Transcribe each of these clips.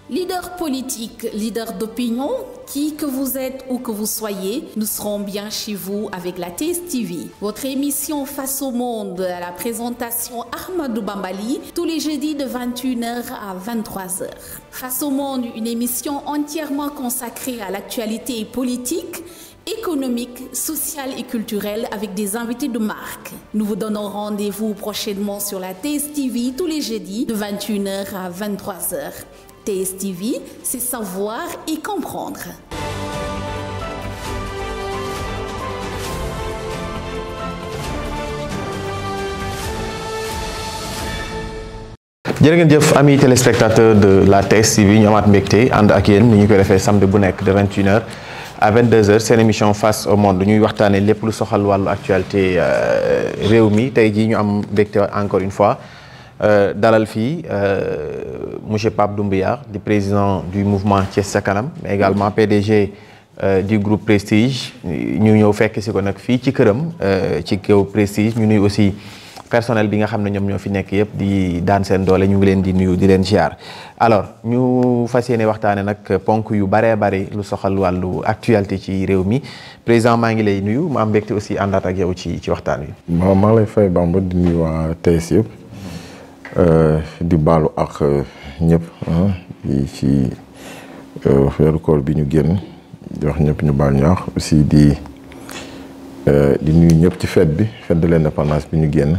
Leader politique, leader d'opinion, qui que vous êtes ou que vous soyez, nous serons bien chez vous avec la TSTV. Votre émission Face au Monde, à la présentation Ahmadou Bambali, tous les jeudis de 21h à 23h. Face au Monde, une émission entièrement consacrée à l'actualité politique, économique, sociale et culturelle avec des invités de marque. Nous vous donnons rendez-vous prochainement sur la TSTV tous les jeudis de 21h à 23h. TSTV, c'est savoir et comprendre. jërë ngeen jëf amis téléspectateurs de la TSTV ñu amaat mbégte ànd ak yéen ni ñu koy defee samedi bu nekk de 21h à 22h seen émission Face au Monde ñuy waxtaanee lépp lu soxal wàllu actualité réew mi tey jii ñu am mbégte encore une fois dalal fii monsieur Pape Doumbia di président du mouvement Thiès ca kanam mais également PDG du groupe Prestige ñu ñëw fekk si ko nag fii ci këram ci kaw Prestige ñu nuy aussi personnel bi nga xam ne ñoom ñoo fi nekk yëpp di daan seen doole ñu ngi leen di nuyu di leen ziar alors ñu fas yéene waxtaane nag ponk yu baree bari lu soxal wàllu actualité ci réew mi président maa ngi lay nuyu ma am mbégte aussi àndaat ak yow ci waxtaan wi. waaw maa lay fay Bamba di nuyu waa TS yëpp di baalu ak ñëpp ci weeru koor bi ñu génn di wax ñëpp ñu baal ñu wax aussi di nuyu ñëpp ci fête de l'indépendance bi ñu génn.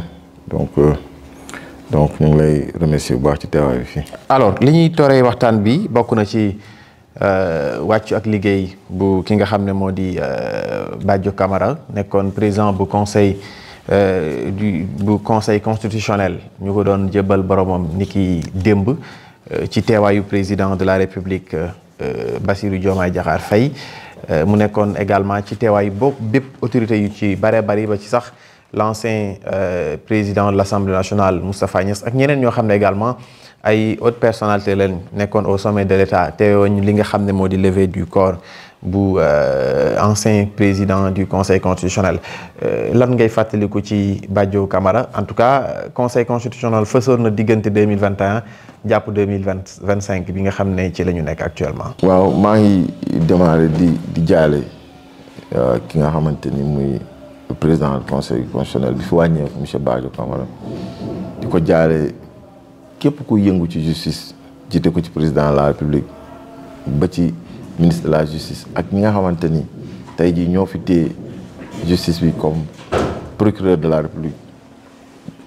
donc ñu ngi lay remercier bu baax ci teewaay bi fii. alors li ñuy tooree waxtaan bi bokk na ci wàccu ak liggéey bu ki nga xam ne moo di Badio Camara nekkoon président bu conseil constitutionnel ñu ko doon jébbal boromam ni ki démb ci teewaayu président de la République Bassirou Diomaye Diakhar Faye mu nekkoon également ci teewaayu bépp autorité yu ci bare bari ba ci sax l'ancien président de l'Assemblée nationale Moustapha Niasse ak ñeneen ñoo xam ne également ay hautes personnalités leen nekkoon au sommet de l'État teewoon li nga xam ne moo di levée du corps bu ancien président du conseil constitutionnel lan ngay fàttaliku ci Badio Camara en tout cas conseil constitutionnel fësoon na diggante 2021 jàpp 2025 bi nga xam ne ci la ñu nekk actuellement. waaw maa ngi démarrer di jaale ki nga xamante ni muy président du conseil constitutionnel bi fi wàññeeku monsieur Badio Camara di ko jaale képp ku yëngu ci justice jiite ko ci président de la république ba ci ministre de la justice ak ñi nga xamante ni tey jii ñoo fi téye justice bi comme procureur de la république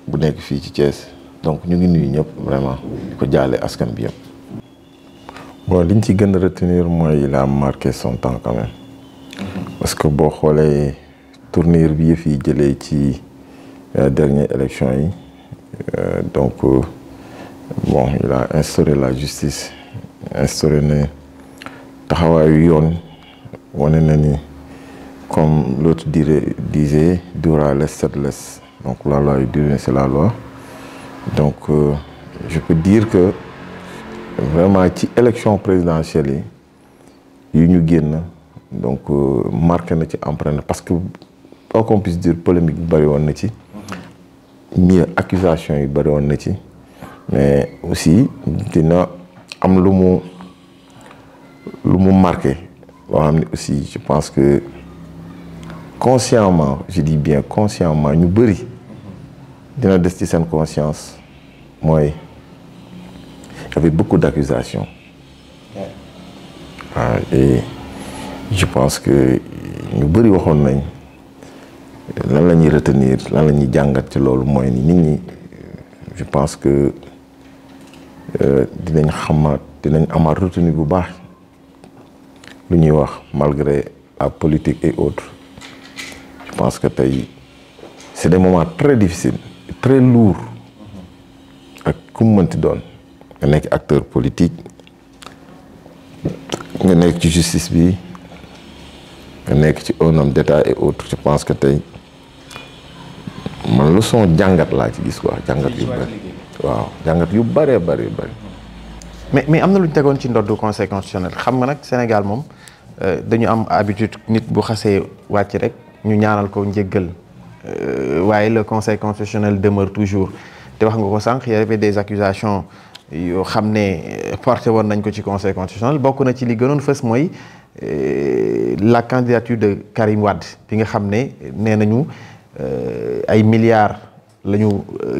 bu nekk fii ci Thiès donc ñu ngi nuyu ñëpp vraiment di ko jaale askan bi yëpp. bon liñ ci gën a retenir mooy il a marqué son temps quand même parce que boo xoolee tournure bi yëf yi jëlee ci dernière élection yi donc bon il a instauré la justice instauré na taxawaayu yoon wane na ni comme l'autre disait dura les sed les donc la loi dure c'est la loi donc je peux dire que vraiment ci élection présidentielle yi yu ñu génn donc marqué na ci empreinte parce que quoi qu'on puisse dire polémique bi bëri woon na ci mieux accusation yi bëri woon na ci mais aussi dina am lu mu marqué loo xam ne aussi je pense que consciemment je dis bien consciemment ñu bëri dina des ci seen conscience mooy il y avait beaucoup d'accusations et je pense que ñu bëri waxoon nañ lan la ñuy retenir lan la ñuy jàngat ci loolu mooy ni nit ñi je pense que dinañ amaat retenue bu baax lu ñuy wax malgré la politique et autres je pense que tey c'est des moments très difficiles très lourds ak ku mu mënti doon nga nekk acteur politique nga nekk ci justice bi nga nekk ci un homme d'État et autres je pense que tey man leçon jàngat laa ci gis quoi jàngat yu bëri waaw jàngat yu bëree bëri mais am na lu ñu tegoon ci ndoddu conseil constitutionnel xam nga nag Sénégal moom dañu am habitude nit bu xasee wàcc rek ñu ñaanal ko njéggal waaye le conseil constitutionnel demeure toujours te wax nga ko sànq y avait des accusations yoo xam ne porté woon nañ ko ci conseil constitutionnel bokk na ci li gënoon fës mooy la candidature de Karim Wade bi nga xam ne nee nañu ay milliards la ñu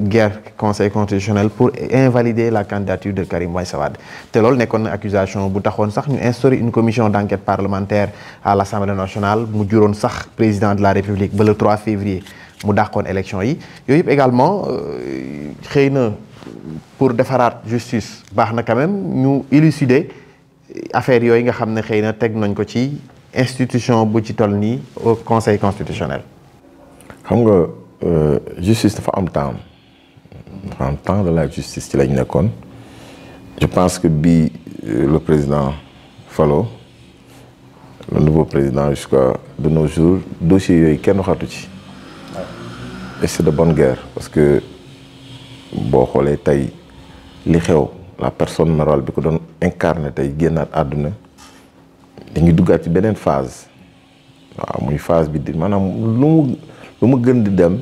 guerre conseil constitutionnel pour invalider la candidature de Karim Meïssa Wade te loolu nekkoon na accusation bu taxoon sax ñu instaurer une commission d'enquête parlementaire à l'Assemblée nationale mu juróon sax président de la République ba le 3 février mu dàqoon élection yi yooyu yëpp également xëy na pour defaraat justice baax na quand même ñu élucider affaire yooyu nga xam ne xëy na teg nañ ko ci institution bu ci toll nii au conseil constitutionnel. xam nga justice dafa am temps de la justice ci lañ nekkoon je pense que bi le président Fallo le nouveau président jusqu'à de nos jours dossier yooyu kenn waxatu ci et c'est de bonne guerre parce que boo xoolee tey li xew la personne morale bi ko doon incarné tey génnaat àdduna dañuy duggaat ci beneen phase waaw muy phase bi di maanaam lu mu gën di dem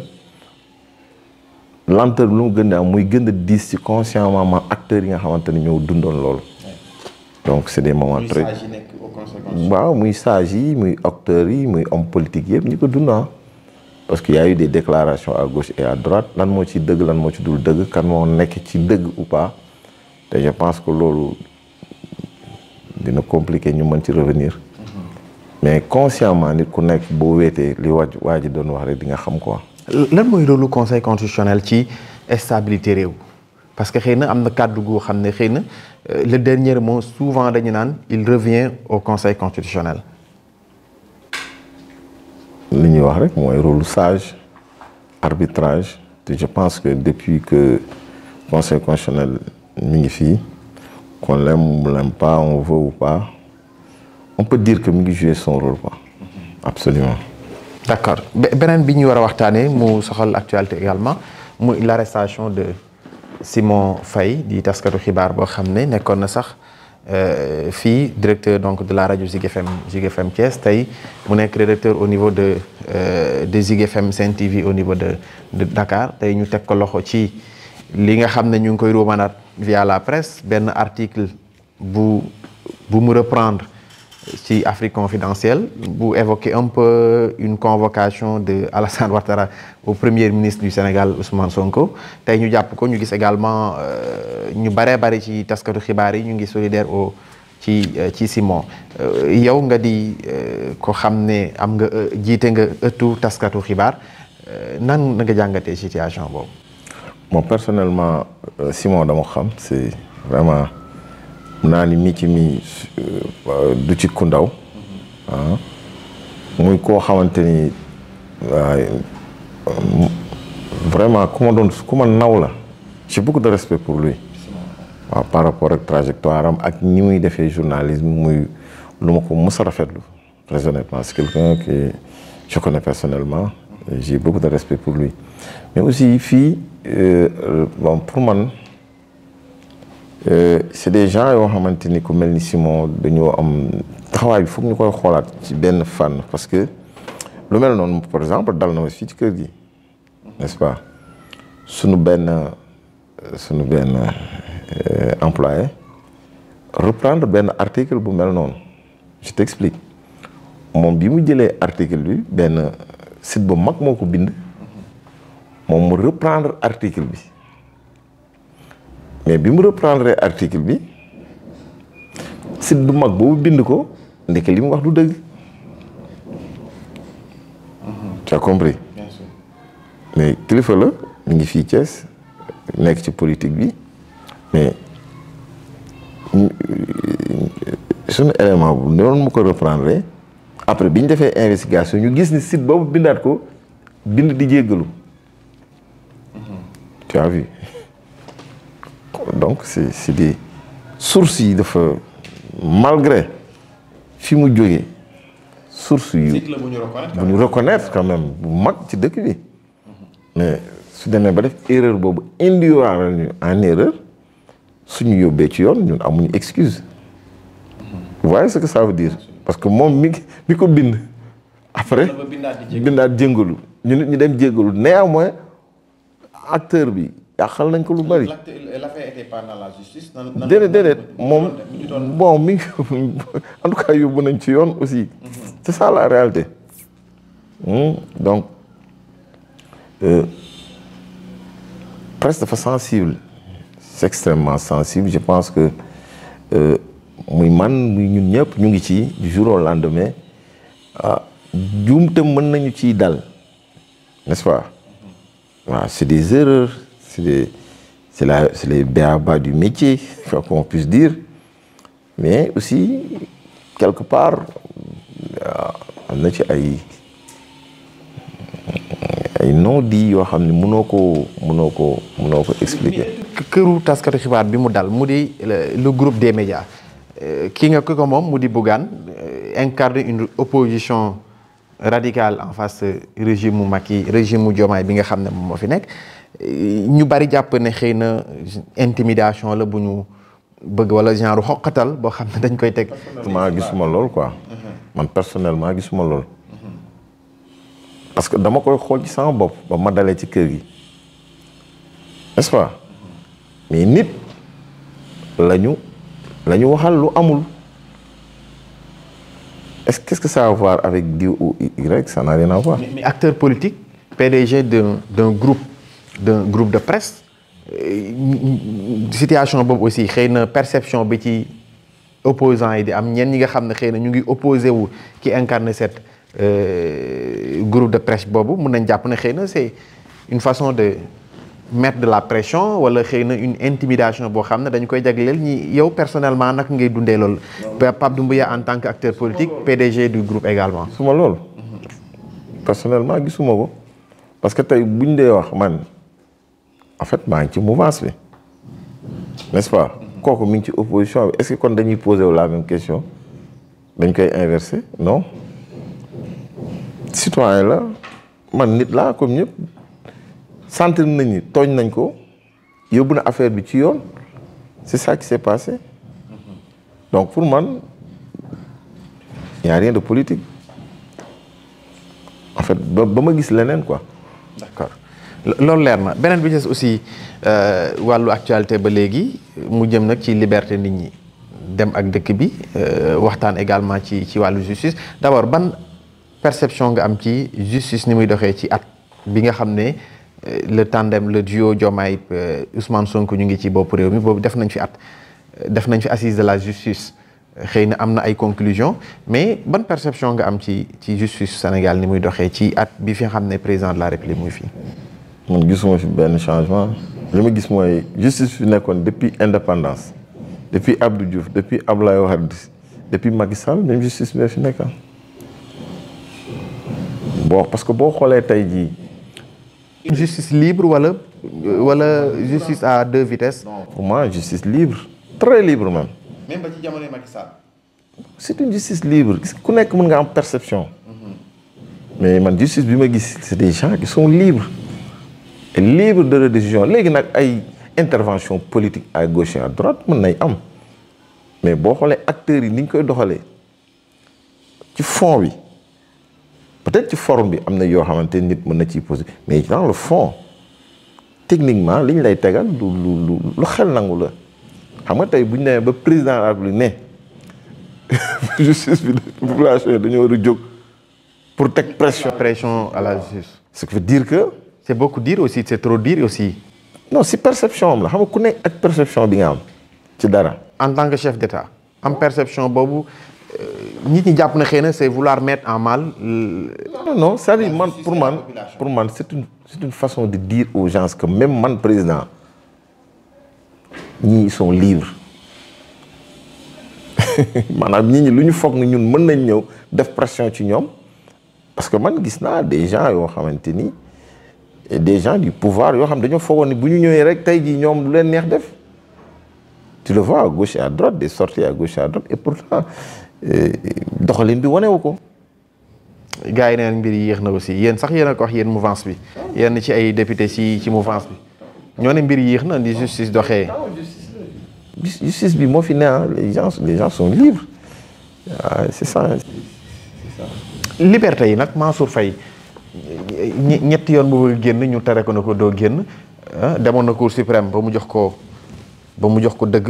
lenteur bi lu mu gën di am muy gën a diis ci consciemment acteurs yi nga xamante ni ñoo dundoon loolu donc c'est des moments très waaw muy sages yi muy acteurs yi muy homme politique yëpp ñi ko dund parce que y a eu des déclarations à gauche et à droite lan moo ci dëgg lan moo ci dul dëgg kan moo nekk ci dëgg ou pas te je pense que loolu dina compliqué ñu mën ci revenir mais consciemment nit ku nekk boo weetee li waa ji doon wax rek di nga xam quoi. lan mooy rôle lu conseil constitutionnel ci stabilité réew parce que xëy na am na kàddu goo xam ne xëy na le dernier mot souvent dañu naan il revient au conseil constitutionnel. li ñuy wax rek mooy rôle sage arbitrage te je pense que depuis que conseil constitutionnel mi ngi fii qu'on l'aime ou l'aime pas on veut ou pas on peut dire que mi ngi jouer son rôle quoi absolument. d'accord beneen bi ñu war a waxtaanee mu soxal actualité également muy l'arrestation de Simon Faye di taskatu xibaar boo xam ne nekkoon na sax fii directeur donc de la rajo Zik FM Thiès tey mu nekk rédacteur au niveau de Zik FM Sen TV au niveau de Dakar tey ñu teg ko loxo ci li nga xam ne ñu ngi koy romanaat via la presse benn article bu mu reprendre ci Afrique confidentielle bu évoquer un peu une convocation de Alassane Ouattara au premier ministre du Sénégal Ousmane Sonko tey ñu jàpp ko ñu gis également ñu bari ci taskatu xibaar yi ñu ngi solidaire ci Simon yow nga di ko xam ne am nga jiite nga ëttu taskatu xibaar nan nga jàngatee situation boobu. Bon personnellement Simon dama xam c'est vraiment naa ni mi du ci ku ndaw muy koo xamante ni vraiment ku ma naw la j'ai beaucoup de respect pour lui waaw par rapport ak trajectoire am ak ni muy defee journalisme muy lu ma ko mës a rafetlu très honnêtement c'est quelqu'un que je connais personnellement j'ai beaucoup de respect pour lui mais aussi fii bon pour man c'est des gens yoo xamante ni ku mel ni Simon dañoo am taxawaay bi foog ñu koy xoolaat ci benn fànn parce que lu mel noonu par exemple dal na ma fii ci kër gi n'est-ce pas sunu benn employé reprendre benn article bu mel noonu je t'explique moom bi mu jëlee article bi benn site bu mag moo ko bind moom mu reprendre article bi mais bi mu reprendre article bi site bu mag boobu bind ko ndeke li mu wax du dëgg. tu as compris. Bien sûr. Mais kilifa la mi ngi fii Thiès nekk ci politique bi mais suñu élément bu noonu mu ko reprendre après bi ñu defee investigation ñu gis ni site boobu bindaat ko bind di jéggalu. tu as vu. Donc c'est des sources yi dafa malgré fi mu jógee sources yu bu ñu reconnaître quand même bu mag ci dëkk bi mais su demee ba def erreur boobu indiwaale ñu en erreur suñu yóbbee ci yoon ñun amuñu excuse. Vous voyez ce que ça veut dire parce que moom mi ko bind après bindaat jëngalu ñu dem jéggalu néanmoins acteur bi yàqal nañ ko lu bari. L'affaire était pas dans la justice. déedéet moom bon mi en tout cas yóbbu nañ ci yoon aussi. c'est ça la réalité. donc presse dafa sensible. c'est extrêmement sensible je pense que muy man muy ñun ñëpp ñu ngi ci du jour au lendemain juumte mën nañu ciy dal n'est-ce pas. waaw c'est des erreurs c'est les b.a.-ba du métier quoi qu'on puisse dire mais aussi quelque part am na ci ay non-dits yoo xam ne mënoo ko expliquer. këru taskatu xibaar bi mu dal mu di le groupe des médias ki ko moom mu di Bougane incarne une opposition radicale en face régime mu Macky régime mu Diomaye bi nga xam ne moom moo fi nekk ñu bari jàpp ne xëy na intimidation la bu ñu bëgg wala genre xoqatal boo xam ne dañ koy teg. personnellement gisuma lool quoi. man personnellement gisuma lool. parce que dama koy xool ci sama bopp ba ma dalee ci kër gi n'est-ce pas mais nit lañu waxal lu amul. Qu'est-ce que ça a à voir avec Dieu ou Y? Ça n'a rien à voir. Mais acteur politique, PDG d'un groupe de presse, situation boobu aussi xëy na perception bi ci opposants yi di am ñenn ñi nga xam ne xëy na ñu ngi opposé wu ki incarne cette groupe de presse boobu mun nañ jàpp ne xëy na c'est une façon de mettre de la pression wala xëy na une intimidation boo xam ne dañ koy jagleel ñi yow personnellement nag ngay dundee loolu. Pape Doumbouya en tant qu'acteur politique PDG du groupe également. gisuma loolu personnellement gisuma ko parce que tey buñ dee wax man en fait maa ngi ci mouvance bi n'est-ce pas. kooku mi ngi ci opposition bi est-ce que kon dañuy poser la même question dañ koy inverser non citoyen la man nit laa comme ñëpp. sentir nañu tooñ nañ ko yóbbu na affaire bi ci yoon c'est ça qui s'est passé donc pour man y a rien de politique en fait ba ma gis leneen quoi. d'accord loolu leer na beneen bi ci aussi wàllu actualité ba léegi mu jëm nag ci liberté nit ñi dem ak dëkk bi waxtaan également ci wàllu justice d'abord ban perception nga am ci justice ni muy doxee ci at bi nga xam ne. Le tandem le duo Diomaye Ousmane Sonko ñu ngi ci bopp réew mi boobu def nañ fi assise de la justice xëy na am na ay conclusions mais ban perception nga am ci justice Sénégal ni muy doxee ci at bi fi xam ne président de la République muy fii. man gisuma fi benn changement li ma gis mooy justice fi nekkoon depuis indépendance depuis Abdou Diouf depuis Abdoulaye Wade depuis Macky Sall même justice bi fi nekk bon parce que boo xoolee tey jii. Une justice libre wala justice à deux vitesses. Non, pour moi justice libre très libre même. Même ba ci jamonoy Macky Sall. c'est une justice libre ku nekk mën nga am perception. mais man justice bi ma gis c'est des gens qui sont libres et libres de leur décision léegi nag ay intervention politique à gauche et à droite mën nay am mais boo xoolee acteurs yi ni ñu koy doxalee ci fond bi. peut-être ci forme bi am na yoo xamante nit mën na ciy poser mais dans le fond techniquement li ñu lay tegal lu xel nangu la xam nga tey bu ñu nee ba président de la République ne justice bi population yi dañoo war a jóg pour teg pression à la justice. ce qui veut dire que. c'est beaucoup dire aussi c'est trop dire aussi. non si perception am la xam nga ku nekk ak perception bi nga am ci dara. en tant que chef d'État am perception boobu. nit ñi jàpp na xëy na c'est vouloir mettre en mal. non c'est-à-dire man pour man c'est une façon de dire aux gens que même man président ñii sont libres maanaam ñi lu ñu foog ne ñun mën nañ ñëw def pression ci ñoom parce que man gis naa des gens yoo xamante ni des gens du pouvoir yoo xam dañoo foogoon ni bu ñu ñëwee rek tey jii ñoom lu leen neex def tu le vois à gauche et à droite des sorties à gauche et à droite et pourtant doxalin bi wane wu ko. gars yi neen mbir yi yéex na aussi yéen sax yéen a ko wax yéen mouvance bi yéen ci ay député ci mouvance bi ñoo ne mbir yi yéex na di justice doxee. justice bi moo fi ne les gens sont libres c'est ça. liberté yi nag Mansour Faye ñetti yoon bu génn ñu tere ko na ko doo génn demoon na Cour suprême ba mu jox ko dëgg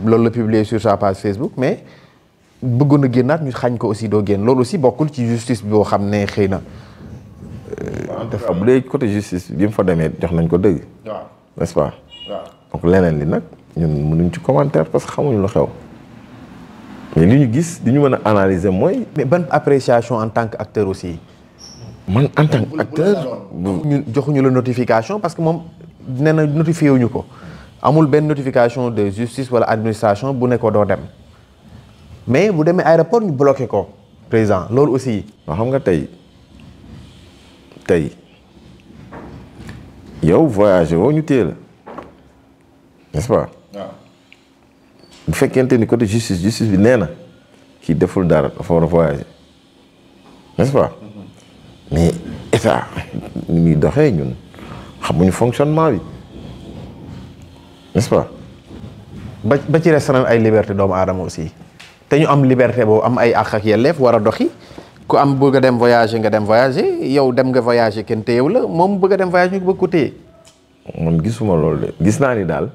loolu la publier sur sa page Facebook mais bëggoon na génnaat ñu xañ ko aussi doo génn loolu aussi bokkul ci justice bi boo xam ne xëy na. dafa bu dee côté justice bi mu fa demee jox nañ ko dëgg. waaw n'est-ce pas. waaw donc leneen li nag ñun mënuñ ci commentaire parce que xamuñu lu xew. mais li ñu gis li ñu mën a analyser mooy. mais ban appréciation en tant qu'acteur aussi. man en tant qu'acteur. ñu joxuñu la notification parce que moom nee na notifié wuñu ko amul benn notification de justice wala administration bu ne ko doo dem mais bu demee aéroport ñu bloqué ko président loolu aussi. waaw xam nga tey yow voyagé woo ñu téye la n'est-ce pas. waaw bu fekkente ni côté justice bi nee na kii deful dara dafa war a voyager n'est-ce pas. mais état ni muy doxee ñun xamuñu fonctionnement bi n'est-ce pas. ba ci restaurant ay liberté doomu aadama aussi te ñu am liberté boobu am ay àq ak yelleef war a doxi ku am bëgg a dem voyager nga dem voyager yow dem nga voyager kenn téyew la moom bëgg a dem voyager ñu bëgg ko téye. man gisuma loolu de gis naa ni daal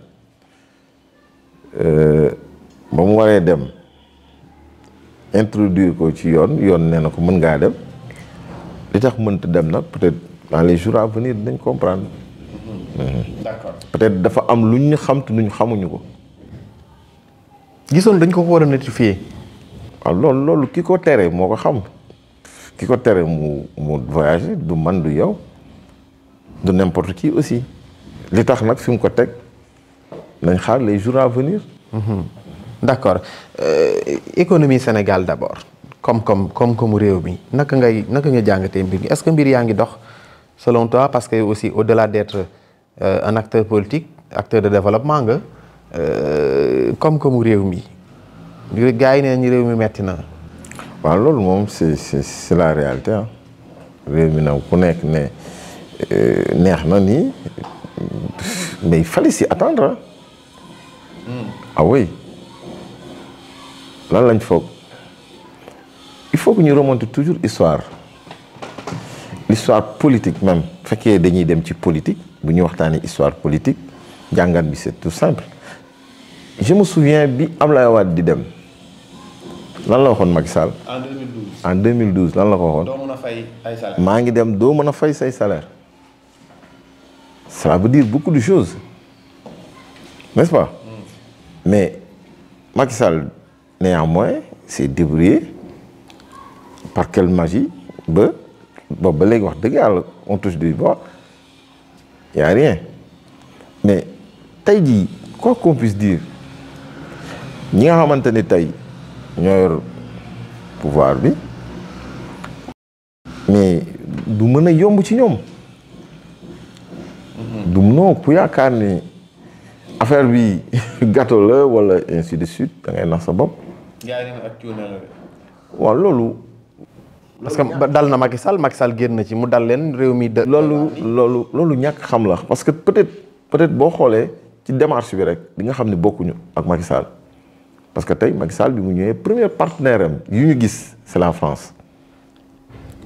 ba mu waree dem introduire ko ci yoon nee na ko mën ngaa dem. li tax mënta dem nag peut-être dans les jours à venir dinañ comprendre. D'accord. Peut-être dafa am lu ñu xam te ñu xamuñu ko. gisoon dañ ko war a notifier. waaw loolu ki ko tere moo ko xam ki ko tere mu voyager du man du yow du n'importe qui aussi li tax nag fi mu ko teg nañ xaar les jours à venir. D'accord économie Sénégal d'abord. comme réew mi naka nga jàngatee mbir mi est-ce que mbir yaa ngi dox selon toi parce que aussi au-delà d'être un acteur politique acteur de développement nga comme réew mi gars yi nee ñu réew mi metti na. waaw loolu moom c'est la réalité ah réew mi nag ku nekk ne neex na nii mais il fallait s'y attendre ah oui lan lañ foog. Il faut que ñu remonte toujours l'histoire politique même bu fekkee dañuy dem ci politique bu ñu waxtaanee histoire politique jàngat bi c'est tout simple. Je me souviens bi Abdoulaye Wade di dem lan la waxoon Macky Sall. En 2012 lan la ko waxoon. doo mën a fay ay salaire. maa ngi dem doo mën a fay say salaire. Cela veut dire beaucoup de choses n'est-ce pas. Mais Macky Sall néanmoins s'est débrouillé. Par quelle magie ba léegi wax dëgg yàlla on touche du bois y a rien mais tey jii quoi qu'on puisse dire ñi nga xamante ni tey ñoo yor pouvoir bi mais du mën a yomb ci ñoom. du non ku yaakaar ni affaire bi gâteau la wala ainsi de suite da ngay nax sa bopp. waaw loolu. parce que dal na Macky Sall génn na ci mu dal leen réew mi. loolu ñàkk xam la parce que peut-être boo xoolee ci démarche bi rek di nga xam ne bokkuñu ak Macky Sall parce que tey Macky Sall bi mu ñëwee premier partenaire am yu ñu gis c'est la France.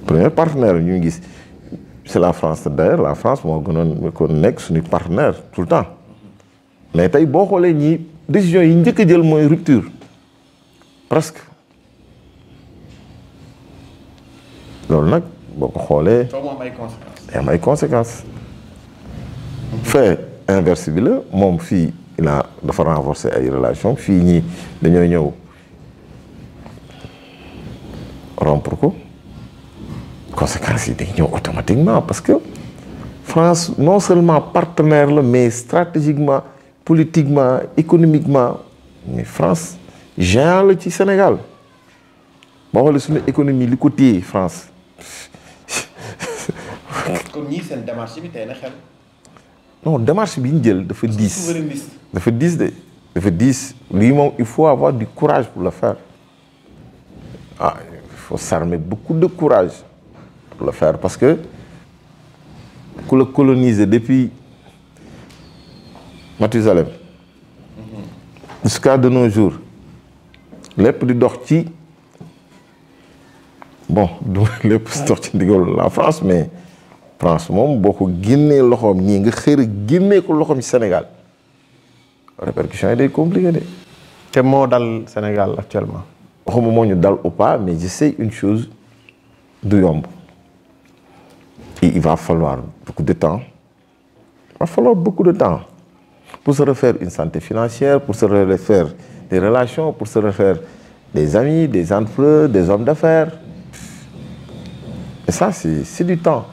premier partenaire yu ñu gis c'est la France d'ailleurs la France moo gënoon ko nekk suñu partenaire tout le temps mais tey boo xoolee ñii décision yi njëkk a jël mooy rupture presque. loolu nag boo ko xoolee. soo mu am ay conséquences. day am ay conséquences. fait inverse bi la moom fii dafa renforcer ay relations fii ñii dañoo ñëw rompre ko conséquences yi day ñëw automatiquement parce que France non seulement partenaire la mais stratégiquement politiquement économiquement mais France géant la ci Sénégal boo xoolee suñu économie li ko téye France. kon ñii seen démarche bi tey na xel. non démarche bi ñu jël dafa diis. dafa diis lii moom il faut avoir du courage pour le faire il faut s'armer beaucoup de courage pour le faire parce que ku la coloniser depuis Mathusalem jusqu'à de nos jours lépp di dox ci bon du lépp dox ci ndigal la France mais France moom boo ko génnee loxoom ñii nga xëy génnee ko loxoom ci Sénégal répercussions yi day compliqué de. te moo dal Sénégal actuellement. waxuma moo ñu dal ou pas mais je sais une chose du yomb et il va falloir beaucoup de temps. Il va falloir beaucoup de temps pour se refaire une santé financière, pour se refaire des relations, pour se refaire des amis, des entrepreneurs, des hommes d'affaires. Et ça, c'est du temps.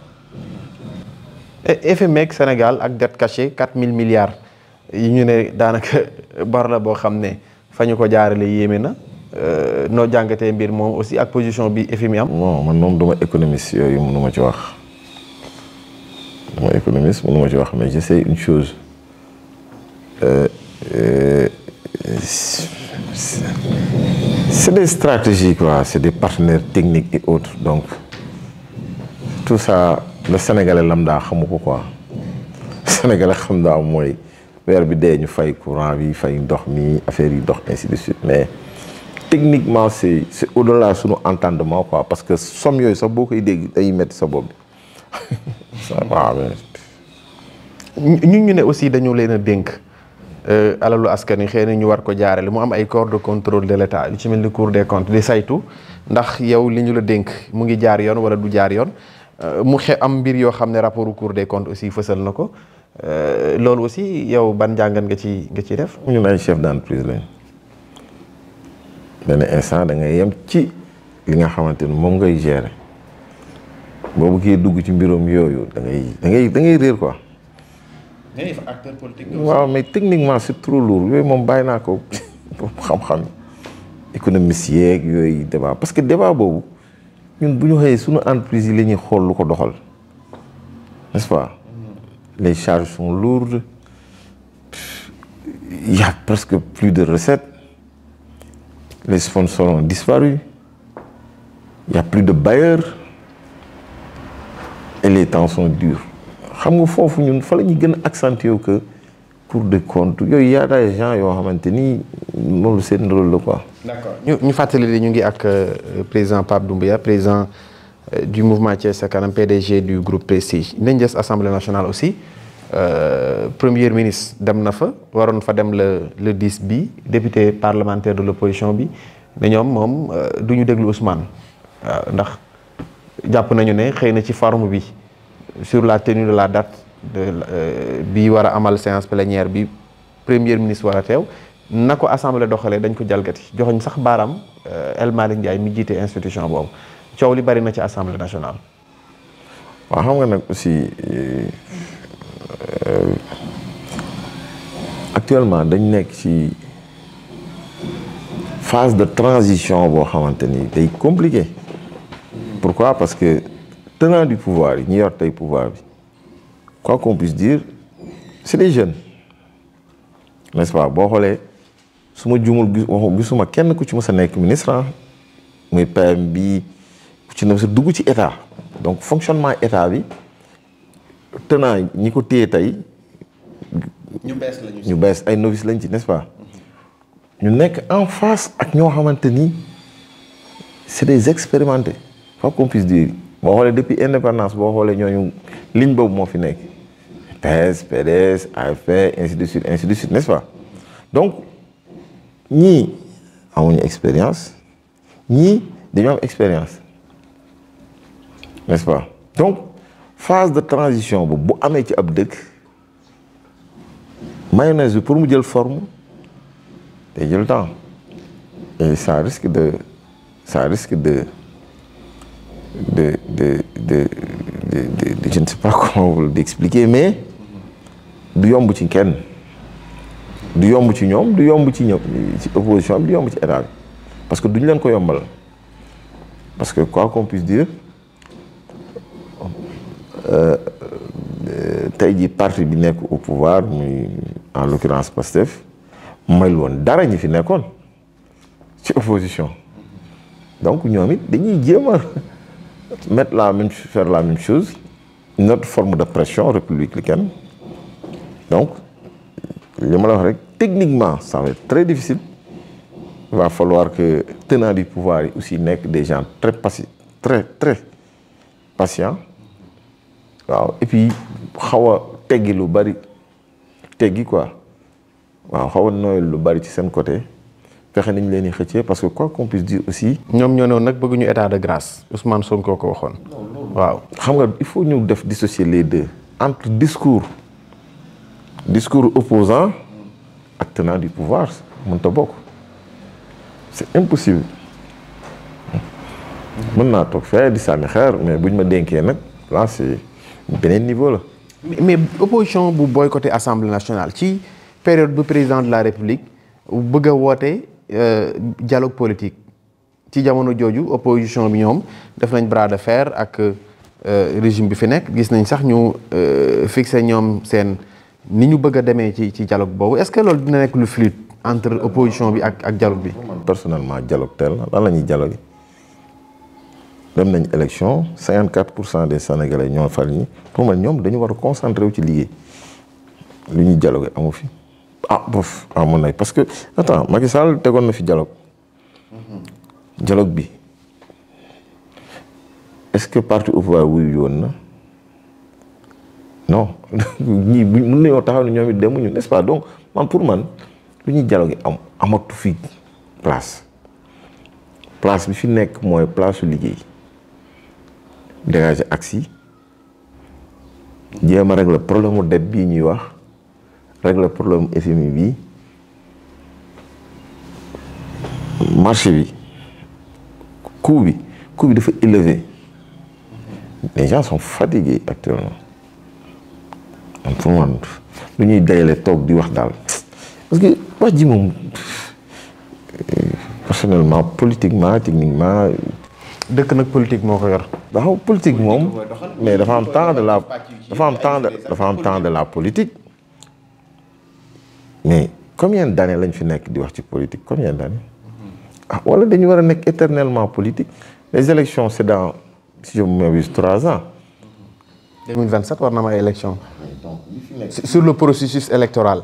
FMI Sénégal ak dette cachée 4000 milliards yi ñu ne daanaka bar la boo xam ne fa ñu ko jaarale yéeme na noo jàngatee mbir moom aussi ak position bi FMI am. non man moom duma économiste yooyu mënu ma ci wax. Moi, économiste, moi, je mais je sais une chose. C'est des stratégies, quoi. C'est des partenaires techniques et autres. Donc, tout ça, le Sénégalais lambda, quoi. Le Sénégalais lambda, moi, nous faisons courant, nous faisons dormir, affaires, ainsi de suite. Mais techniquement, c'est au-delà de notre entendement, quoi. Parce que somme yooyu sax boo koy dégg day metti sa bopp bi ñu ne aussi dañu leen a dénk alalu askan wi xëy na ñu war ko jaarale mu am ay corps de contrôle de l'État yu ci mel ni Cour des comptes di saytu ndax yow li ñu la dénk mu ngi jaar yoon wala du jaar yoon mu am mbir yoo xam ne rapport Cour des comptes aussi fësal na ko loolu aussi yow ban jàngat nga ci def. ñun ay chef d'entreprise lañ benn instant da ngay yem ci li nga xamante ni moom ngay gérer boobu kii dugg ci mbirum yooyu da ngay réer quoi. mais acteur politique. waaw mais techniquement c'est trop lourd yooyu moom bàyyi naa ko xam-xam économiste yeeg yooyu débat parce que débat boobu ñun bu ñu xëyee suñu entreprise yi la ñuy xool lu ko doxal n'est-ce pas. Les charges sont lourdes il y a presque plus de recettes. Les sponsors ont disparu. Il n'y a plus de bailleurs. Et les temps sont durs. Xam nga foofu ñun fa la ñuy gën a accentuer que Cour des comptes yooyu y a des gens yoo xamante ni loolu seen rôle la quoi. D'accord ñu fàttali ñu ngi ak président Pape Doumbia président du mouvement Thiès Ca Kanam PDG du groupe Prestige nañ des assemblée nationale aussi premier ministre dem na fa waroon fa dem le 10 bi député parlementaire de l'opposition bi ne ñoom moom du ñu déglu Ousmane ndax jàpp nañu ne xëy na ci forme bi sur la tenue de la date bi war a amal séance plénière bi premier ministre war a teew na ko assemblée doxalee dañ ko jalgati joxoñ sax baaraam El Malick Ndiaye mi jiite institution boobu coow li bari na ci assemblée nationale. waaw xam nga nag aussi actuellement dañ nekk ci phase de transition boo xamante ni day compliqué. Pourquoi? Parce que tenant du pouvoir yi ñi yor tey pouvoir bi quoi qu'on puisse dire c'est des jeunes n'est-ce pas boo xoolee su ma juumul gisuma kenn ku ci mës a nekk ministre muy PM bi ku ci mës a dugg ci état donc fonctionnement état bi tenant ñi ko téye tey ñu bees ay novices lañ ci n'est-ce pas ñu nekk en face ak ñoo xamante ni c'est des expérimentés quoi qu'on puisse dire boo xoolee depuis indépendance boo xoolee ñooñu ligne boobu moo fi nekk PS PDS AFP ainsi de suite n'est-ce pas donc ñii amuñu expérience ñii dañoo am expérience n'est-ce pas donc phase de transition boobu bu amee ci ab dëkk mayonnaise bi pour mu jël forme day jël temps et ça risque de je ne sais pas comment vous l'expliquer mais du yomb ci kenn du yomb ci ñoom du yomb ci ñoom ci opposition bi du yomb ci état bi parce que duñu leen ko yombal parce que quoi qu'on puisse dire tey jii parti bi nekk au pouvoir muy en l'occurrence Pastef mayul woon dara ñi fi nekkoon ci opposition donc ñoom it dañuy jéem a faire la même chose une autre forme de pression républicaine donc li ma la wax rek techniquement ça va être très difficile il va falloir que tenants du pouvoir yi aussi nekk des gens très patients waaw et puis xaw a teggi lu bari teggi quoi waaw xaw a nooyal lu bari ci seen côté fexe nañ leen di xëccee parce que quoi qu'on puisse dire aussi. ñoom ñoo ne nag bëgguñu état de grâce Ousmane Sonko ko waxoon. waaw xam nga il faut ñu def dissocier les deux entre discours opposant ak tenant du pouvoir mënta bokk c'est impossible. mën naa toog fee di sànni xeer mais buñ ma dénkee nag là c'est beneen niveau la. mais opposition bu boycotté assemblée nationale ci période bu président de la république bëgg a woote dialogue politique ci jamono jooju opposition bi ñoom def nañ bras de fer ak régime bi fi nekk gis nañ sax ñu fixé ñoom seen ni ñu bëgg a demee ci dialogue boobu est-ce que loolu dina nekk lu fluide entre opposition bi ak dialogue bi. personnellement dialogue tel lan la ñuy dialogue dem nañ élection 54% des Sénégalais ñoo fal ñi pour man ñoom dañu war a concentrer wu ci liggéey lu ñuy dialogue amu fi bof amoon na parce que attends Macky Sall tegoon na fi dialogue bi est-ce que parti au pouvoir wuyu woon na non ñii bu mën nañoo taxaw ne ñoom it demuñu n'est-ce pas donc man pour man lu ñuy dialogue amatu fi place bi fi nekk mooy place su liggéey dégager axe yi jéem a régler problème mu dette bii ñuy wax régler problème FMI bi marché bi coût bi dafa élevé les gens sont fatigués actuellement pour man lu ñuy dajale toog di wax daal parce que wax ji moom personnellement politiquement techniquement. dëkk nag politique moo ko yor. dafa politique moom mais dafa am temps de la politique mais combien d'années lañ fi nekk di wax ci politique combien d'années wala dañu war a nekk éternellement politique les élections c'est dans si je me m'abuse 3 ans. 2027 war na am ay élections. sur le processus électoral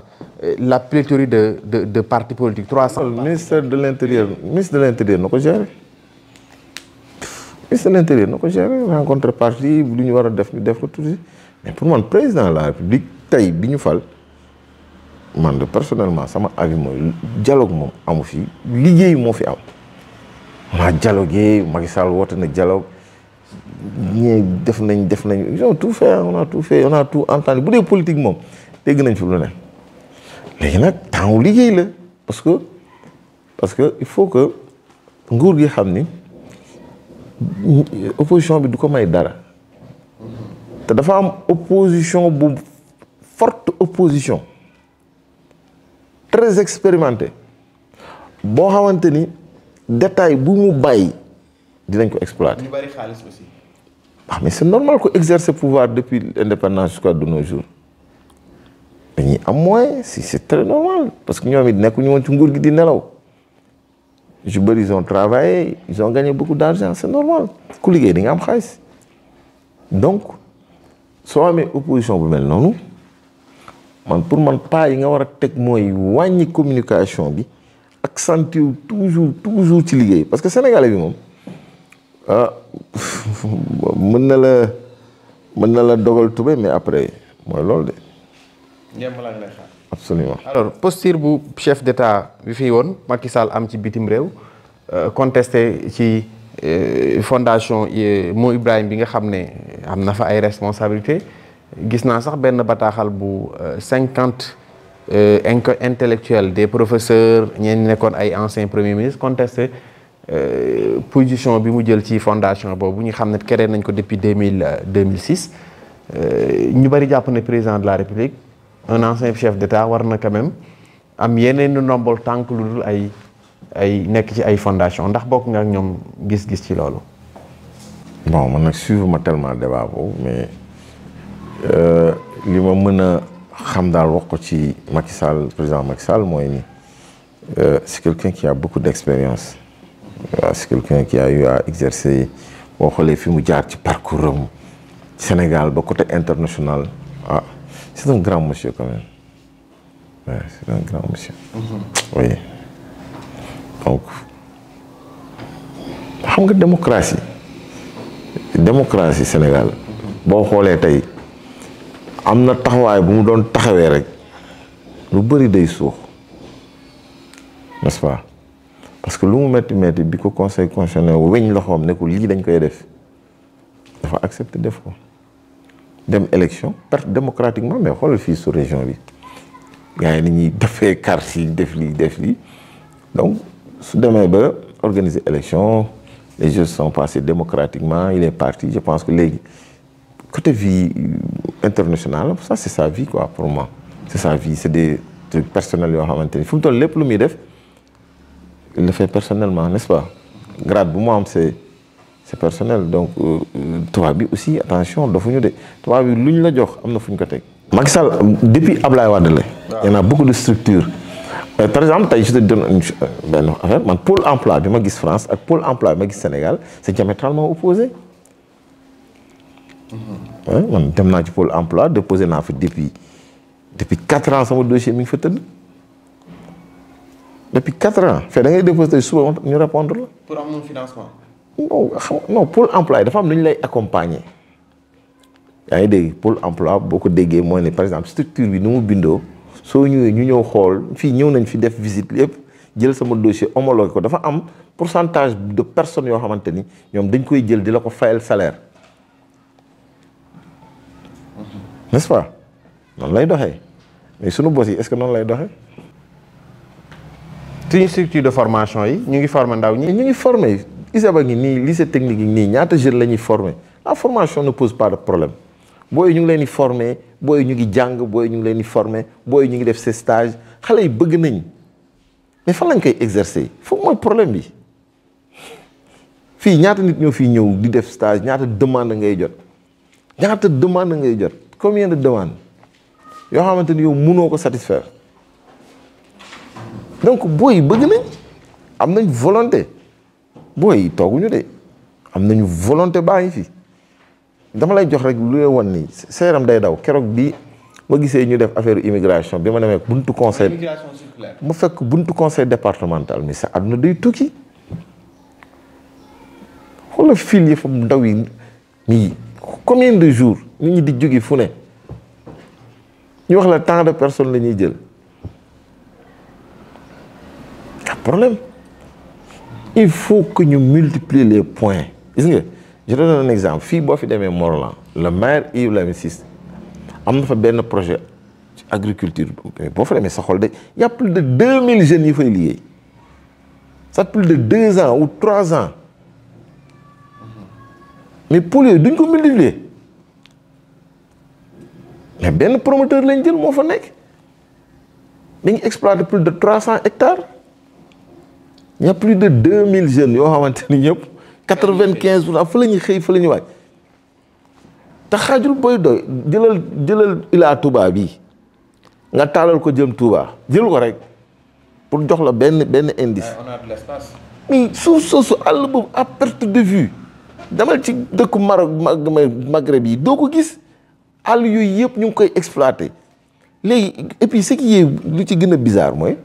la pléthore de partis politiques 300. ministre de l'intérieur na ko gérer. ministre de l'intérieur na ko gérer rencontre parti lu ñu war a def ñu def ko tuuti mais pour man président de la république tey bi ñu fal man de personnellement sama avis mooy dialogue moom amu fi liggéey moo fi am. on a dialogué Macky Sall woote na dialogue ñee def nañ ils ont tout fait on a tout entendu bu dee politique moom dégg nañ fi lu ne léegi nag temps wu liggéey la parce que il faut que nguur gi xam ni. opposition bi du ko may dara te dafa am opposition bu forte opposition très expérimentée boo xamante ni détail bu mu bàyyi dinañ ko exploiter. ñu bari xaalis aussi. mais c'est normal que exercer pouvoir depuis l'indépendance jusqu'à de nos jours dañuy am moyen si c'est très normal parce que ñoom it nekkuñu woon ci nguur gi di nelaw. je bëri ils ont travaillé ils ont gagné beaucoup d'argent c'est normal ku liggéey di nga am xaalis donc soo amee opposition bu mel noonu pour man pas yi nga war a teg mooy wàññi communication bi ak sentir toujours ci liggéey parce que sénégalais bi moom mën na la dogal tubé mais après mooy loolu de. ñeem la lay xaar. Absolument. Alors posture bu chef d'État bi fi woon Macky Sall am ci bitim réew contesté ci fondation Mo Ibrahim bi nga xam ne am na fa ay responsabilités gis naa sax benn bataaxal bu 50 intellectuels des professeurs ñeen nekkoon ay anciens premiers ministres contesté position bi mu jël ci fondation boobu ñu xam ne créé nañ ko depuis 2006 ñu bari jàpp ne président de la République un ancien chef d'État war na quand même am yeneen i ndombol tànk lu dul ay nekk ci ay fondation ndax bokk nga ak ñoom gis-gis ci loolu. bon man nag suivre ma tellement débat boobu mais li ma mën a xam daal wax ko ci Macky Sall président Macky Sall mooy ni c'est quelqu'un qui a beaucoup d'expérience. c'est quelqu'un qui a eu à exercer boo xoolee fi mu jaar ci parcours am Sénégal ba côté international c'est un grand monsieur quand même. C'est un grand monsieur. Oui. Donc xam nga démocratie Sénégal boo xoolee tey am na taxawaay bu mu doon taxawee rek lu bëri day suux n'est-ce pas parce que lu mu metti bi ko conseil constitutionnel weñ loxoom ne ko lii dañ koy def dafa accepter def ko dem élection perte démocratiquement mais xoolal fii sous région bi gars yi ni ñuy defee carte yi def lii donc su demee ba organiser élection les jeux sont passés démocratiquement il est parti je pense que léegi côté vie internationale ça c'est sa vie quoi pour moi c'est sa vie c'est des trucs personnels yoo xamante ni fu mu toll lépp lu muy def il le fait personnellement n'est-ce pas grade bu mu am c'est personnel donc tubaab bi aussi attention dafuñu de tubaab bi lu ñu la jox am na fu ñu ko teg. Macky Sall depuis Ablaye Wade la. il y en a beaucoup de structures. par exemple tey je te donne benn affaire man pôle emploi bi ma gis France ak pôle emploi bi ma gis Sénégal c'est diamétralement opposé. man dem naa ci pôle emploi déposé naa fa depuis 4 ans sama dossier mi ngi fa tëdd. depuis 4 ans fee da ngay déposé suba ñu répondre la. pour am un financement. non pôle emploi dafa am nu ñu lay accompagner. yaa ngi dégg pôle emploi boo ko déggee mooy ne par exemple structure bi nu mu bindoo soo ñëwee ñu ñëw xool fii ñëw nañ fi def visite lépp jël sama dossier homologué ko dafa am pourcentage de personnes yoo xamante ni ñoom dañ koy jël di la ko fayal salaire. n'est-ce pas noonu lay doxee mais sunu boss yi est-ce que noonu lay doxee. suñu structure de formation yi ñu ngi former ndaw ñi. ñu ngi former ISEBA ngi nii lycée technique yi nii ñaata jeunes la ñuy former la formation ne pose pas de problème booy ñu ngi leen di former booy ñu ngi jàng booy ñu ngi leen di former booy ñu ngi def ces stages xale yi bëgg nañ mais fan lañ koy exercer foofu mooy problème bi fii ñaata nit ñoo fii ñëw di def stage ñaata demande ngay jot combien de demandes yoo xamante ni yow mënoo ko satisfaire donc booy bëgg nañ am nañ volonté booy tooguñu de am nañu volonté baa ngi fi dama lay jox rek lu lay wan ni sa yaram day daw keroog bi ma gisee ñu def affaire immigration bi ma demee buntu conseil mu fekk buntu conseil départemental mais sa àdduna day tukki xoolal fil yi fa ndaw yi nii combien de jours nit ñi di jóge fu ne ñu wax la tant de personnes la ñuy jël problème il faut que ñu multiplier les points gis nga je te donne un exemple fii boo fi demee Morolan le maire Yves Lamine Ciss am na fa benn projet ci agriculture boo fa demee sa xol de y a plus de 2000 jeunes yi fay liggéey ça plus de 2 ans ou 3 ans mais pour yooyu duñ ko multiplier mais benn promoteur lañ jël moo fa nekk dañuy exploiter plus de 300 hectares il y a plus de 2000 jeunes yoo xamante ni ñëpp 95% fa la ñuy xëy fa la ñuy waaj te xaajul booy doy jëlal Ila Touba bi nga taalal ko jëm Touba jël ko rek pour jox la benn indice. on a de l'espace. mais suuf soosu àll boobu à perte de vue demal ci dëkku Maroc Maghreb yi doo ko gis àll yooyu yëpp ñu ngi koy exploiter léegi et puis ce qui est lu ci gën a bizarre mooy.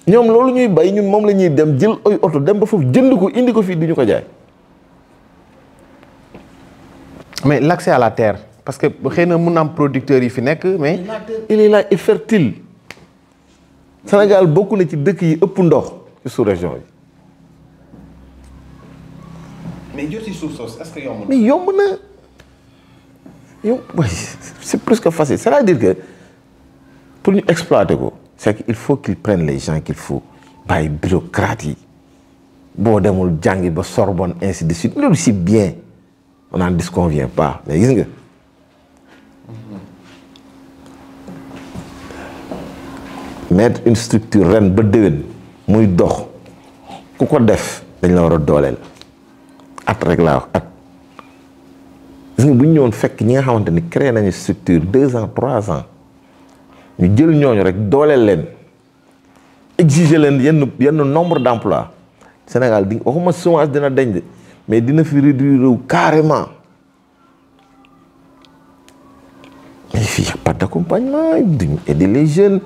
ñoom loolu ñuy bay ñun moom la ñuy dem jël ay oto dem ba foofu jënd ko indi ko fii di ñu ko jaay. mais l'accès à la terre parce que xëy na mun na am producteurs yi fi nekk mais. il est là et fertile. Sénégal bokk na ci dëkk yi ëpp ndox ci sous-région yi. mais jot ci suuf soosu est-ce que yomb na. mais yomb na c'est presque facile c'est-à-dire que pour ñu exploiter ko. c'est qu'il faut qu'ils prennent les gens qu'il faut bàyyi bureaucrates yi boo demul jàngi ba Sorbonne ainsi de suite loolu c'est bien on n'en disconvient pas mais gis nga mettre une structure ren ba déwén muy dox ku ko def dañ la war a dooleel at rek laa wax at gis nga bu ñu ñëwoon fekk ñi nga xamante ni créé nañu structure 2 ans 3 ans ñu jël ñooñu rek dooleel leen exiger leen yenn nombre d'emplois Sénégal di waxuma chômage dina deñ de mais dina fi réduire carrément mais fii y a pas d'accompagnement duñu aider les jeunes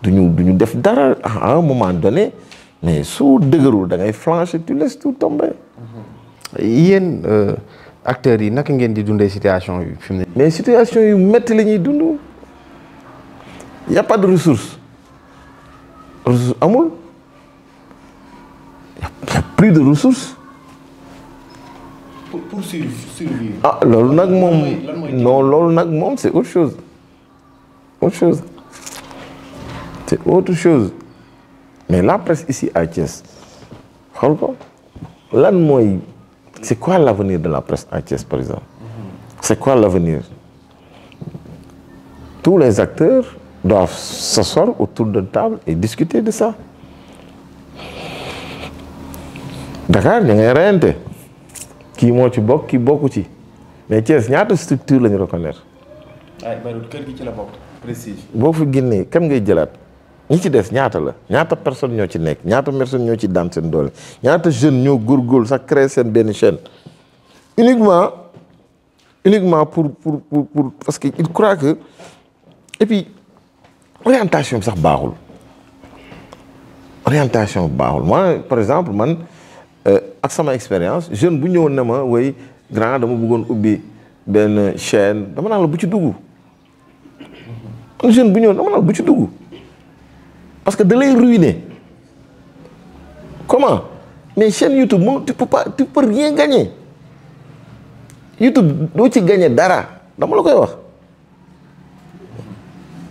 duñu def dara à un moment donné mais su dëgërul da ngay flancher tu laisses tout tomber. yéen acteurs yi naka ngeen di dundee situation bi fi mu ne. mais situation yu métti la ñuy dund y a pas de ressources amul y a plus de ressources. pour survivre. ah loolu nag moom non loolu nag moom c'est autre chose c'est autre chose mais la presse ici à Thiès xool ko lan mooy c'est quoi l'avenir de la presse à Thiès par exemple. C'est quoi l'avenir? Tous les acteurs doivent s'asseoir autour d'une table et discuter de ça. Dakar ñu ngay reyante kii moo ci bokk kii bokku ci mais Thiès ñaata structure la ñu reconnaître. ay bari kër gi ci la bokk prestige. boo fi génnee kan ngay jëlaat ñi ci des ñaata la ñaata personne ñoo ci nekk ñaata personne ñoo ci daan seen doole ñaata jeune ñoo góorgóorlu sax créer seen benn chaîne uniquement pour parce que il croit que et puis orientation bi sax baaxul moi par exemple man ak sama expérience jeune bu ñëwoon na ma way grand dama bëggoon ubbi benn chaîne dama naan la bu ci dugg man jeune bu ñëwoon dama naan la bu ci dugg parce que da lay ruiner comment mais chaîne YouTube moom tu peux rien gagner YouTube doo ci gagner dara dama la koy wax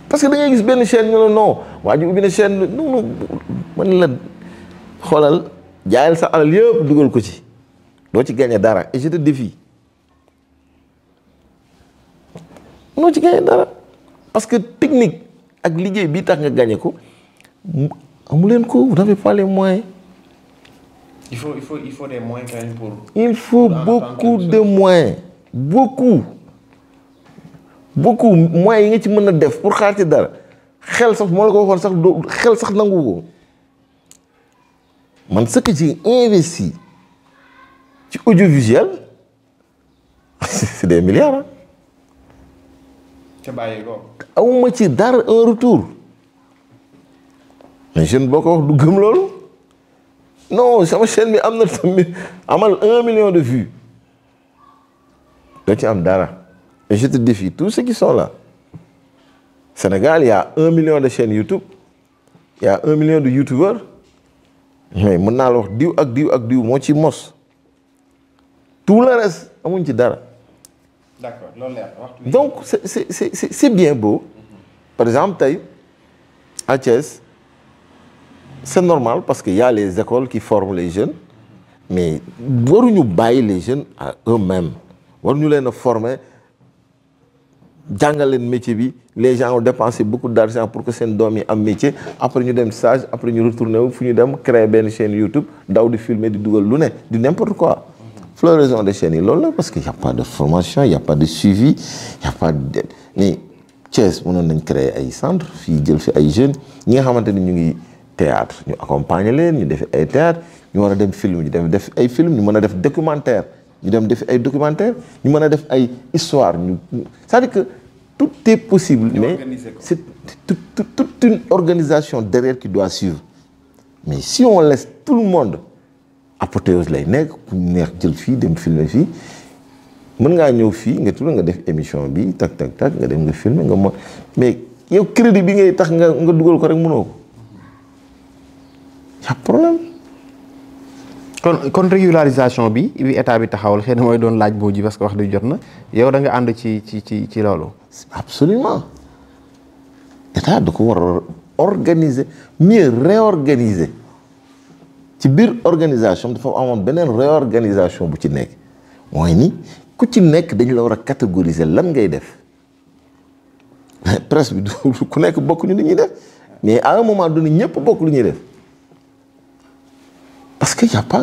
parce que da ngay gis benn chaîne ñu la non waa ji ubbi na chaîne non man la xoolal jaayal sa alal yëpp dugal ko ci doo ci gagner dara et je te défie noo ci gagner dara parce que technique ak liggéey bii tax nga gagner ko amu leen ko vous n'avez pas les moyens. Il faut des moyens quand même pour. Il faut beaucoup de moyens beaucoup moyens yi nga ci mën a def pour xaar ci dara xel sax moo la ko waxoon sax doo xel sax nangu ko man ce que j'ai investi ci audiovisuel c'est des milliards ah. te bàyyi ko. awuma ci dara un retour mais jeune boo ko wax du gëm loolu. non sama chaîne bi am na tamit amal 1 million de vues doo ci am dara et je te défie tous ceux qui sont là Sénégal il y a 1 million de chaînes YouTube il y a 1 million de youtubeurs mais mën naa la wax diw ak diw moo ci mos tout le reste amuñ ci dara. D'accord loolu leer waxtu bi. Donc c'est bien beau par exemple tey à Thiès. C'est normal parce qu'il y a les écoles qui forment les jeunes mais waruñu bàyyi les jeunes à eux-mêmes waruñu leen a former jàngal leen métier bi les gens ont dépensé beaucoup d'argent pour que seen doom yi am métier après ñu dem stage après ñu retourné wu fu ñu dem créer benn chaîne YouTube daw di filmer di dugal lu ne di n'importe quoi. Floraison de chaînes yi loolu la parce que y a pas de formation y a pas de suivi y a pas de mais Thiès mënoon nañ créer ay centres fii jël fi ay jeunes ñi nga xamante ni ñu ngi. Théâtre ñu accompagner leen ñu def ay théâtre ñu war a dem film ñu def ay film ñu mën a def documentaire ñu dem def ay documentaire ñu mën a def ay histoire ñu c'est-à-dire que tout est possible mais c'est toute une organisation derrière qui doit suivre mais si on laisse tout le monde apothéose lay nekk ku neex jël fii dem filmer fii mën ngaa ñëw fii nga tudd nga def émission bi tak nga dem nga filmer nga mo mais yow crédit bi ngay tax nga dugal ko rek mënoo ko y a problème. kon régularisation bi état bi taxawal xëy na mooy doon laaj boo ji parce que wax dëgg jot na yow da nga ànd ci loolu. absolument état da ko war a organiser mieux réorganiser ci biir organisation dafa amoon beneen réorganisation bu ci nekk mooy ni ku ci nekk dañu la war a catégoriser lan ngay def presse bi ku nekk bokk ñu li ñuy def mais à un moment donné ñëpp bokk lu ñuy def. Parce que y a pas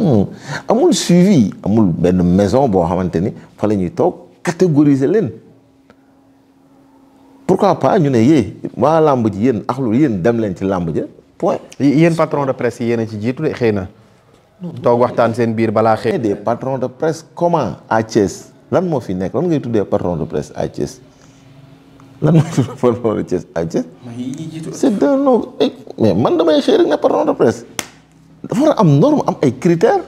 amul suivi amul benn maison boo xamante ni fa la ñuy toog catégoriser leen pourquoi pas ñu ne waa làmb ji yéen axlu yéen dem leen ci làmb ja point. yéen patron de presse yi yéen a ci jiitu de xëy na. toog waxtaan seen biir balaa xëy. des patrons de presse comment à Thiès lan moo fi nekk lan ngay tuddee patron de presse à Thiès lan mooy tuddee patron de presse à Thiès. c'est un nom mais man damay xëy rek ne patron de presse. dafa war a am norme am ay critères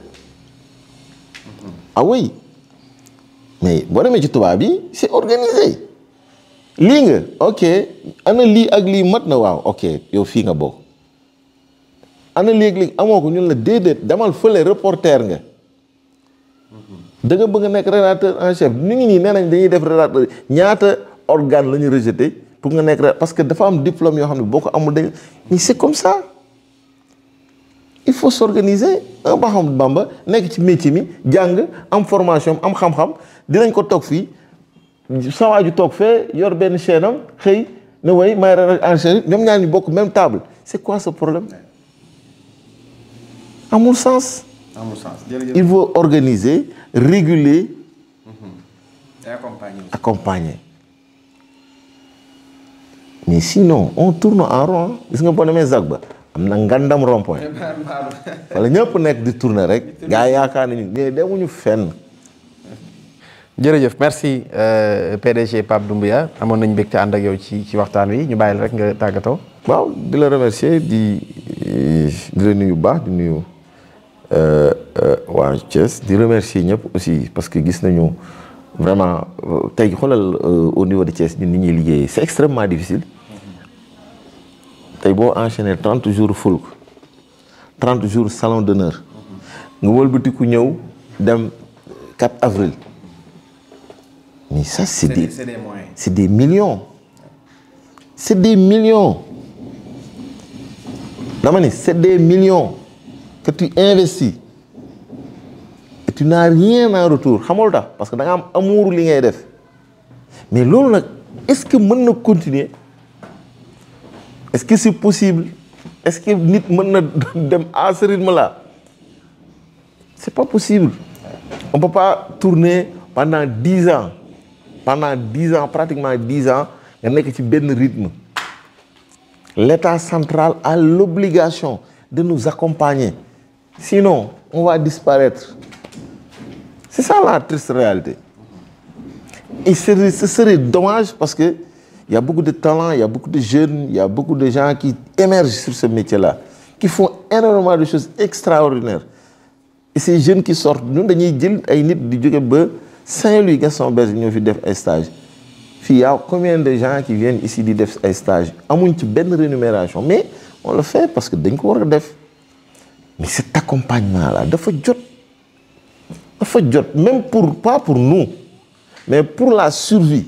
ah oui mais boo demee ci tubaab bi c'est organisé lii nga ok ana lii ak lii mat na waaw ok yow fii nga bokk ana léegi-léegi amoo ko ñun la déedéet demal fële reporter nga da nga bëgg a nekk rédacteur en chef ni ngi nii nee nañ dañuy def rédacteur ñaata organe la ñu rejeté pour nga nekk parce que dafa am diplôme yoo xam ne boo ko amul dañ mais c'est comme ça il faut s'organiser un Ahmadou Bamba nekk ci métier mi jàng am formation am xam-xam dinañ ko toog fii sawaaju toog fee yor benn chaîne am xëy ne way may rédacteur en chef ñoom ñaar ñu bokk même table c'est quoi ce problème amul sens. amul sens il faut organiser réguler. et accompagner. mais sinon on tourne en rond gis nga boo demee Zac ba am na ngandam rond-point wala ñëpp nekk di tourner rek gaa yaakaar nañu mais demuñu fenn. jërëjëf merci PDG Pape Doumbia amoon nañ mbégte ànd ak yow ci waxtaan wi ñu bàyyi la rek nga tàggatoo. waaw di la remercier di la nuyu bu baax di nuyu waa Thiès di remercier ñëpp aussi parce que gis nañu vraiment tey xoolal au niveau de Thiès ñun ni ñuy liggéeyee c'est extrêmement difficile tey boo enchaîner 30 jours fulk 30 jours salon d'honneur nga wëlbatiku ñëw dem 4 avril mais ça c'est des moyens. C'est des millions dama ni c'est des millions que tu investis et tu n'as rien en retour xamul tax parce que da nga am amour li ngay def mais loolu nag est-ce que mën na continuer est-ce que c'est possible est-ce que nit mën na dem à ce rythme-là c'est pas possible on peut pas tourner pendant 10 ans pratiquement 10 ans nga nekk ci benn rythme. L'État central a l'obligation de nous accompagner. Sinon, on va disparaître. C'est ça la triste réalité. Et ce serait dommage parce qu'il y a beaucoup de talents, il y a beaucoup de jeunes, il y a beaucoup de gens qui émergent sur ce métier-là, qui font énormément de choses extraordinaires. Et ces jeunes qui sortent, nous, nous Saint-Louis, Gaston Berger, nous avons fait un stage. Il y a combien de gens qui viennent ici de faire un stage? Amuñ une bonne rémunération, mais on le fait parce que dañ ko war a def. Mais cet accompagnement-là, dafa jot, même pas pour nous, mais pour la survie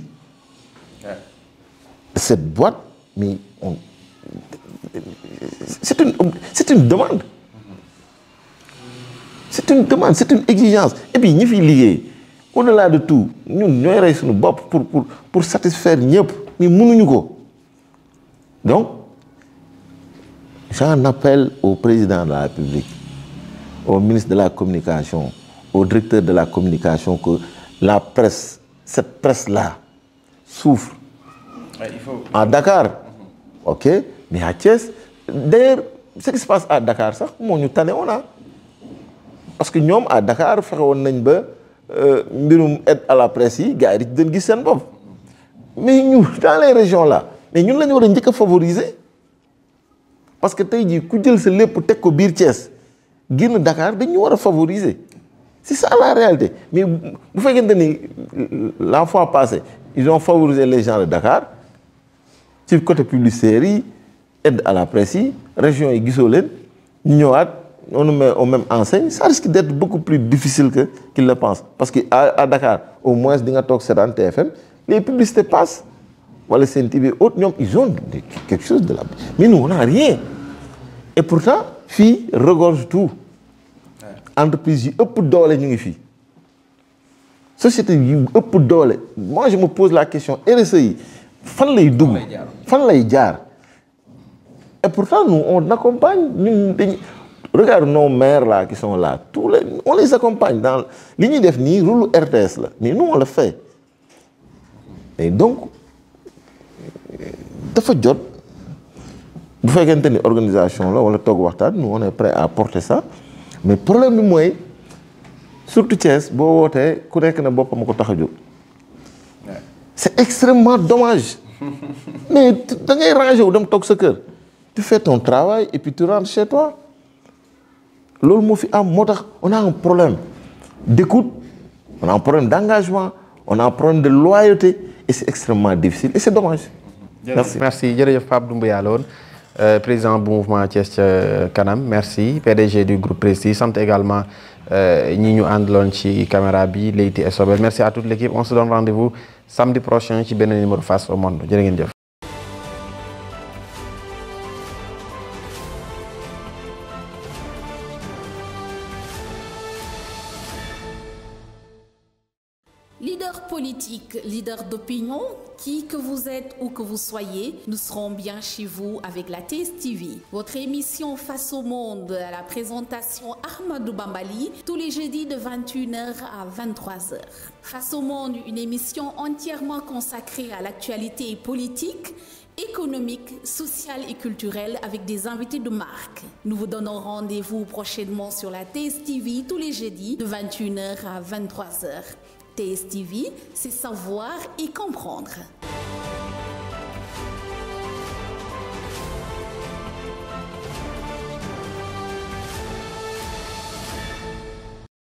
de cette boîte. Mais c'est une demande. C'est une demande, c'est une exigence. Et puis ñi fi liggéey. Au-delà de tout, nous sommes pour satisfaire ñëpp, mais mënuñu ko. Donc, j'en appelle au président de la République, au ministre de la Communication, au directeur de la Communication, que la presse, cette presse-là, souffre. À Dakar, ok, mais à Thiès, d'ailleurs, ce qui se passe à Dakar, ça, nous tane on a. Parce que nous, à Dakar, nous mbirum aide à la presse yi gars yi dañ gis seen bopp mais ñu dans les régions là mais ñun la ñu war a njëkk a favoriser parce que tey jii ku jël sa lépp teg ko biir Thiès génn Dakar dañu war a favoriser c'est ça la réalité mais bu fekkente ni la fois passée ils ont favorisé les gens de Dakar ci côté publicitaire yi aide à la presse yi région yi gisoo leen ñu ñëwaat on nous met au même enseigne, ça risque d'être beaucoup plus difficile qu'ils le pensent. Parce qu'à Dakar, au moins, dans TFM, les publicités passent. Voilà, CNTV, autres, ils ont quelque chose de là. Mais nous, on n'a rien. Et pourtant, filles regorgent tout. Entreprise, il y a peu d'or, les société, il y a peu d'or. Moi, je me pose la question, RSI, fan lay doum, fan lay jaar. Et pourtant, nous, on accompagne. Regarde nos maires là qui sont là, on les accompagne dans l'Union définie, roule RTS là, mais nous on le fait. Et donc, dafa jot bu fekkente ni organisation là wala toog waxtaan nous on est prêt à porter ça mais problème bi mooy surtout Thiès boo wootee ku nekk na boppam ko tax a jóg. C'est extrêmement dommage. Mais da ngay ranger wu dem toog sa kër. Tu fais ton travail et puis tu rentres chez toi. Loolu moo fi am moo tax on a un problème d'écoute, on a un problème d'engagement, on a un problème de loyauté et c'est extrêmement difficile et c'est dommage. Merci jërëjëf Pape Doumbouya la woon président du mouvement Thiès ca kanam merci PDG du groupe Prestige sant également ñi ñu àndaloon ci caméra bi Leyti et Sobel merci à toute l'équipe on se donne rendez-vous samedi prochain ci benn numéro Face au Monde jërë ngeen jëf. Leader politique, leader d'opinion, qui que vous êtes ou que vous soyez, nous serons bien chez vous avec la TSTV. Votre émission Face au Monde à la présentation Ahmadou Bambali, tous les jeudis de 21h à 23h. Face au Monde, une émission entièrement consacrée à l'actualité politique, économique, sociale et culturelle avec des invités de marque. Nous vous donnons rendez-vous prochainement sur la TSTV tous les jeudis de 21h à 23h. TSTV, c'est savoir et comprendre.